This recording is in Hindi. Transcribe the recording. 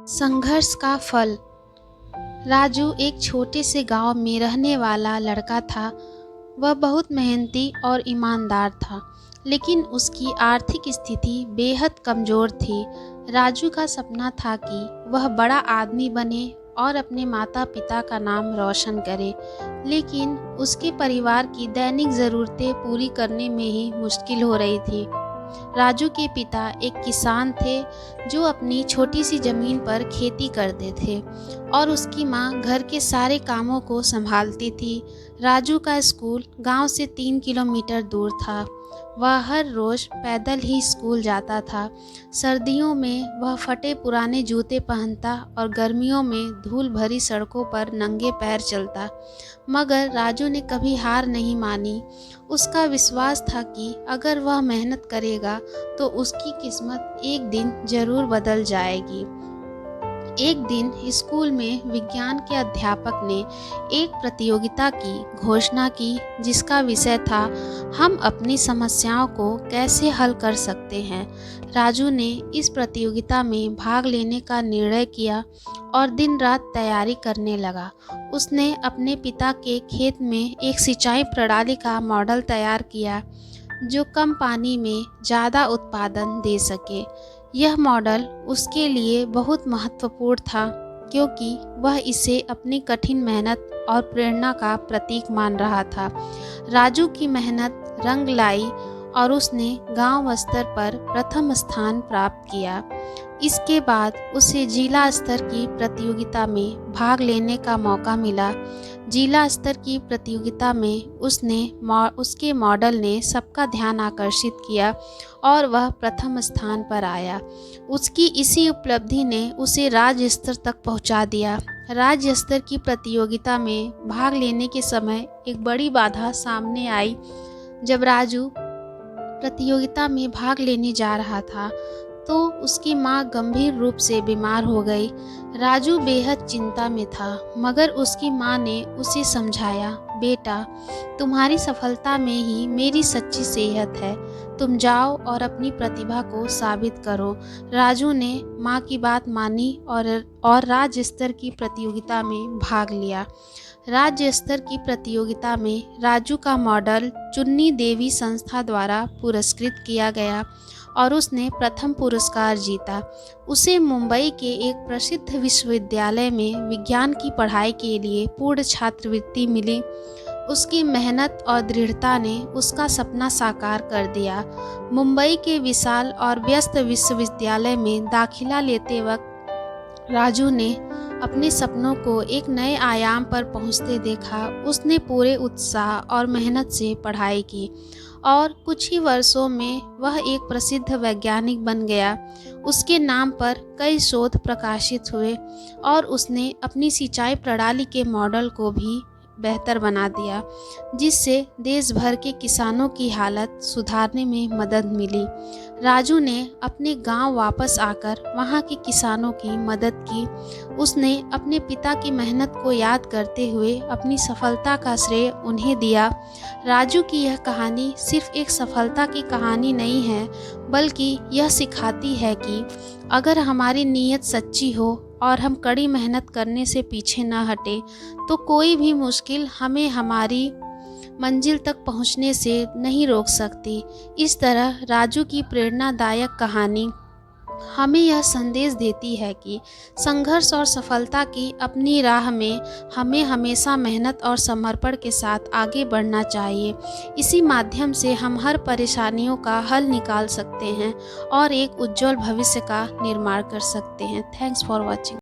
संघर्ष का फल। राजू एक छोटे से गांव में रहने वाला लड़का था। वह बहुत मेहनती और ईमानदार था, लेकिन उसकी आर्थिक स्थिति बेहद कमज़ोर थी। राजू का सपना था कि वह बड़ा आदमी बने और अपने माता पिता का नाम रोशन करे, लेकिन उसके परिवार की दैनिक ज़रूरतें पूरी करने में ही मुश्किल हो रही थी। राजू के पिता एक किसान थे जो अपनी छोटी सी ज़मीन पर खेती करते थे और उसकी माँ घर के सारे कामों को संभालती थी। राजू का स्कूल गांव से 3 किलोमीटर दूर था। वह हर रोज़ पैदल ही स्कूल जाता था। सर्दियों में वह फटे पुराने जूते पहनता और गर्मियों में धूल भरी सड़कों पर नंगे पैर चलता। मगर राजू ने कभी हार नहीं मानी। उसका विश्वास था कि अगर वह मेहनत करेगा तो उसकी किस्मत एक दिन जरूर बदल जाएगी। एक दिन स्कूल में विज्ञान के अध्यापक ने एक प्रतियोगिता की घोषणा की, जिसका विषय था हम अपनी समस्याओं को कैसे हल कर सकते हैं। राजू ने इस प्रतियोगिता में भाग लेने का निर्णय किया और दिन रात तैयारी करने लगा। उसने अपने पिता के खेत में एक सिंचाई प्रणाली का मॉडल तैयार किया जो कम पानी में ज़्यादा उत्पादन दे सके। यह मॉडल उसके लिए बहुत महत्वपूर्ण था, क्योंकि वह इसे अपनी कठिन मेहनत और प्रेरणा का प्रतीक मान रहा था। राजू की मेहनत रंग लाई और उसने गांव स्तर पर प्रथम स्थान प्राप्त किया। इसके बाद उसे जिला स्तर की प्रतियोगिता में भाग लेने का मौका मिला। जिला स्तर की प्रतियोगिता में उसके मॉडल ने सबका ध्यान आकर्षित किया और वह प्रथम स्थान पर आया। उसकी इसी उपलब्धि ने उसे राज्य स्तर तक पहुंचा दिया। राज्य स्तर की प्रतियोगिता में भाग लेने के समय एक बड़ी बाधा सामने आई। जब राजू प्रतियोगिता में भाग लेने जा रहा था तो उसकी मां गंभीर रूप से बीमार हो गई। राजू बेहद चिंता में था, मगर उसकी मां ने उसे समझाया, बेटा, तुम्हारी सफलता में ही मेरी सच्ची सेहत है। तुम जाओ और अपनी प्रतिभा को साबित करो। राजू ने मां की बात मानी और राज्य स्तर की प्रतियोगिता में भाग लिया। राज्य स्तर की प्रतियोगिता में राजू का मॉडल चुन्नी देवी संस्था द्वारा पुरस्कृत किया गया और उसने प्रथम पुरस्कार जीता। उसे मुंबई के एक प्रसिद्ध विश्वविद्यालय में विज्ञान की पढ़ाई के लिए पूर्ण छात्रवृत्ति मिली। उसकी मेहनत और दृढ़ता ने उसका सपना साकार कर दिया। मुंबई के विशाल और व्यस्त विश्वविद्यालय में दाखिला लेते वक्त राजू ने अपने सपनों को एक नए आयाम पर पहुंचते देखा। उसने पूरे उत्साह और मेहनत से पढ़ाई की और कुछ ही वर्षों में वह एक प्रसिद्ध वैज्ञानिक बन गया। उसके नाम पर कई शोध प्रकाशित हुए और उसने अपनी सिंचाई प्रणाली के मॉडल को भी बेहतर बना दिया, जिससे देश भर के किसानों की हालत सुधारने में मदद मिली। राजू ने अपने गांव वापस आकर वहां के किसानों की मदद की। उसने अपने पिता की मेहनत को याद करते हुए अपनी सफलता का श्रेय उन्हें दिया। राजू की यह कहानी सिर्फ एक सफलता की कहानी नहीं है, बल्कि यह सिखाती है कि अगर हमारी नीयत सच्ची हो और हम कड़ी मेहनत करने से पीछे न हटे, तो कोई भी मुश्किल हमें हमारी मंजिल तक पहुंचने से नहीं रोक सकती। इस तरह राजू की प्रेरणादायक कहानी हमें यह संदेश देती है कि संघर्ष और सफलता की अपनी राह में हमें हमेशा मेहनत और समर्पण के साथ आगे बढ़ना चाहिए। इसी माध्यम से हम हर परेशानियों का हल निकाल सकते हैं और एक उज्जवल भविष्य का निर्माण कर सकते हैं। Thanks for watching.